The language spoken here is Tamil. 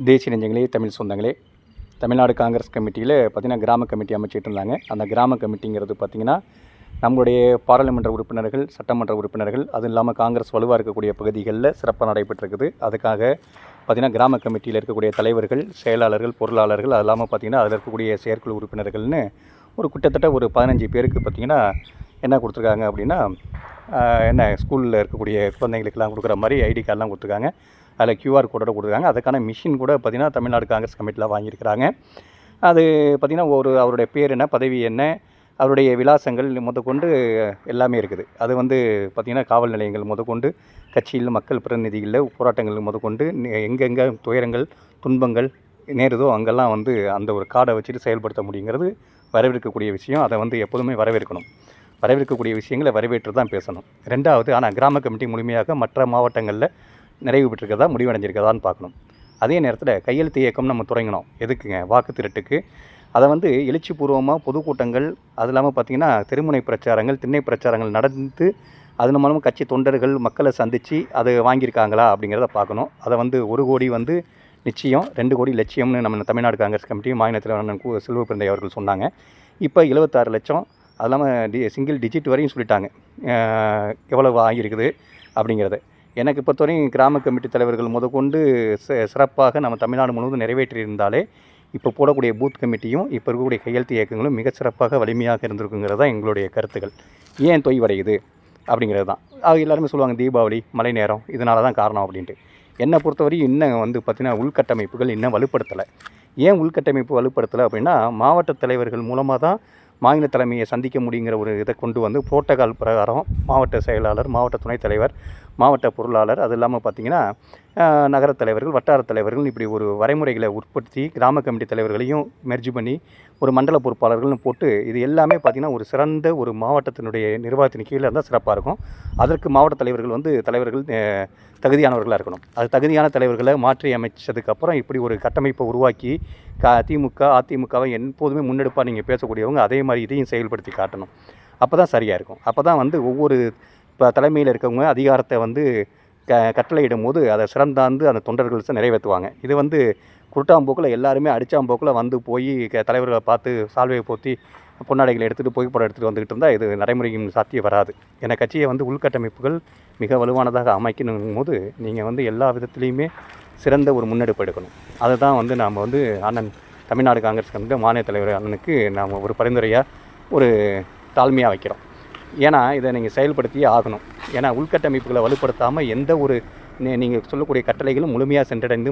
தேசிய நெஞ்சங்களே, தமிழ் சொந்தங்களே, தமிழ்நாடு காங்கிரஸ் கமிட்டியில் பார்த்திங்கன்னா கிராம கமிட்டி அமைச்சிட்டு இருந்தாங்க. அந்த கிராம கமிட்டிங்கிறது பார்த்திங்கன்னா நம்மளுடைய பாராளுமன்ற உறுப்பினர்கள், சட்டமன்ற உறுப்பினர்கள், அதுவும் இல்லாமல் காங்கிரஸ் வலுவாக இருக்கக்கூடிய பகுதிகளில் சிறப்பாக நடைபெற்றிருக்குது. அதுக்காக பார்த்திங்கன்னா கிராம கமிட்டியில் இருக்கக்கூடிய தலைவர்கள், செயலாளர்கள், பொருளாளர்கள், அது இல்லாமல் பார்த்திங்கன்னா அதில் இருக்கக்கூடிய செயற்குழு உறுப்பினர்கள்னு கிட்டத்தட்ட ஒரு 15 பேருக்கு பார்த்திங்கன்னா என்ன கொடுத்துருக்காங்க அப்படின்னா, என்ன ஸ்கூலில் இருக்கக்கூடிய குழந்தைங்களுக்கெல்லாம் கொடுக்குற மாதிரி ஐடி கார்டெலாம் கொடுத்துருக்காங்க. அதில் QR கோடோட கொடுத்துருக்காங்க. அதுக்கான மிஷின் கூட பார்த்திங்கன்னா தமிழ்நாடு காங்கிரஸ் கமிட்டியில் வாங்கியிருக்கிறாங்க. அது பார்த்திங்கன்னா அவருடைய பேர் என்ன, பதவி என்ன, அவருடைய விலாசங்கள் முதற்கொண்டு எல்லாமே இருக்குது. அது பார்த்திங்கன்னா காவல் நிலையங்கள் முதற்கொண்டு, கட்சியில் மக்கள் பிரதிநிதிகளில் போராட்டங்கள் முதற்கொண்டு எங்கெங்கே துயரங்கள் துன்பங்கள் நேருதோ அங்கெல்லாம் அந்த ஒரு கார்டை வச்சுட்டு செயல்படுத்த முடியுங்கிறது வரவேற்கக்கூடிய விஷயம். அதை எப்போதுமே வரவேற்கணும். வரவேற்கக்கூடிய விஷயங்களை வரவேற்று தான் பேசணும். ரெண்டாவது, ஆனால் கிராம கமிட்டி முழுமையாக மற்ற மாவட்டங்களில் நிறைவு பெற்றிருக்கிறதா, முடிவடைஞ்சிருக்கிறதான்னு பார்க்கணும். அதே நேரத்தில் கையெழுத்து இயக்கம் நம்ம தொடங்கணும். எதுக்குங்க? வாக்கு திருட்டுக்கு. அதை எழுச்சிபூர்வமாக பொதுக்கூட்டங்கள், அது இல்லாமல் பார்த்திங்கன்னா தெருமுனை பிரச்சாரங்கள், திண்ணை பிரச்சாரங்கள் நடந்து அது மூலமாக கட்சி தொண்டர்கள் மக்களை சந்தித்து அதை வாங்கியிருக்காங்களா அப்படிங்கிறத பார்க்கணும். அதை 1 கோடி நிச்சயம், 2 கோடி லட்சியம்னு நம்ம தமிழ்நாடு காங்கிரஸ் கமிட்டி மாநில தலைவர் செல்வப்பிரந்தை அவர்கள் சொன்னாங்க. இப்போ 76 லட்சம், அது இல்லாமல் சிங்கிள் டிஜிட் வரையும் சொல்லிட்டாங்க எவ்வளோ ஆகியிருக்குது அப்படிங்கிறத. எனக்கு பொறுத்தவரையும் கிராம கமிட்டி தலைவர்கள் முதற்கொண்டு சிறப்பாக நம்ம தமிழ்நாடு முழுவதும் நிறைவேற்றியிருந்தாலே இப்போ போடக்கூடிய பூத் கமிட்டியும் இப்போ இருக்கக்கூடிய கையெழுத்து இயக்கங்களும் மிக சிறப்பாக வலிமையாக இருந்திருக்குங்கிறது தான் எங்களுடைய கருத்துக்கள். ஏன் தொய்வடையுது அப்படிங்கிறது தான். எல்லாருமே சொல்லுவாங்க தீபாவளி, மழை நேரம், இதனால தான் காரணம் அப்படின்ட்டு. என்னை பொறுத்தவரையும் இன்னும் பார்த்திங்கன்னா உள்கட்டமைப்புகள் இன்னும் வலுப்படுத்தலை. ஏன் உள்கட்டமைப்பு வலுப்படுத்தலை அப்படின்னா, மாவட்ட தலைவர்கள் மூலமாக தான் மாநில தலைமையை சந்திக்க முடியுங்கிற ஒரு இதை கொண்டு புரோட்டோகால் பிரகாரம் மாவட்ட செயலாளர், மாவட்ட துணைத் தலைவர், மாவட்ட பொருளாளர், அது இல்லாமல் பார்த்திங்கன்னா நகர தலைவர்கள், வட்டார தலைவர்கள், இப்படி ஒரு வரைமுறைகளை உற்பத்தி கிராம கமிட்டி தலைவர்களையும் மெர்ஜ் பண்ணி ஒரு மண்டல பொறுப்பாளர்கள்னு போட்டு இது எல்லாமே பார்த்திங்கன்னா ஒரு சிறந்த ஒரு மாவட்டத்தினுடைய நிர்வாகத்தின் கீழே இருந்தால் சிறப்பாக இருக்கும். அதற்கு மாவட்ட தலைவர்கள் தகுதியானவர்களாக இருக்கணும். அது தகுதியான தலைவர்களை மாற்றி அமைச்சதுக்கப்புறம் இப்படி ஒரு கட்டமைப்பை உருவாக்கி திமுக, அதிமுகவை எப்போதுமே முன்னெடுப்பாக நீங்கள் பேசக்கூடியவங்க அதே மாதிரி இதையும் செயல்படுத்தி காட்டணும். அப்போ தான் சரியாக இருக்கும். அப்போ தான் ஒவ்வொரு தலைமையில் இருக்கவங்க அதிகாரத்தை கட்டளையிடும் போது அதை சிறந்தாந்து அந்த தொண்டர்கள் நிறைவேற்றுவாங்க. இது குருட்டாம்போக்கில் எல்லாருமே அடித்தாம்போக்கில் போய் தலைவர்களை பார்த்து சால்வையை போற்றி பொன்னாடைகளை எடுத்துகிட்டு புகைப்படம் எடுத்துகிட்டு வந்துக்கிட்டு இருந்தால் இது நடைமுறையும் சாத்தியம் வராது. ஏன்னா கட்சியை உள்கட்டமைப்புகள் மிக வலுவானதாக அமைக்கணும் போது நீங்கள் எல்லா விதத்துலேயுமே சிறந்த ஒரு முன்னெடுப்பு எடுக்கணும். அதுதான் நாம் அண்ணன் தமிழ்நாடு காங்கிரஸ் கமிட்டி மாநில தலைவர் அண்ணனுக்கு நாம் ஒரு பரிந்துரையாக ஒரு தாழ்மையாக வைக்கிறோம். ஏன்னா இதை நீங்கள் செயல்படுத்தியே ஆகணும். ஏன்னா உள்கட்டமைப்புகளை வலுப்படுத்தாமல் எந்த ஒரு நீங்கள் சொல்லக்கூடிய கட்டளைகளும் முழுமையாக சென்றடைந்து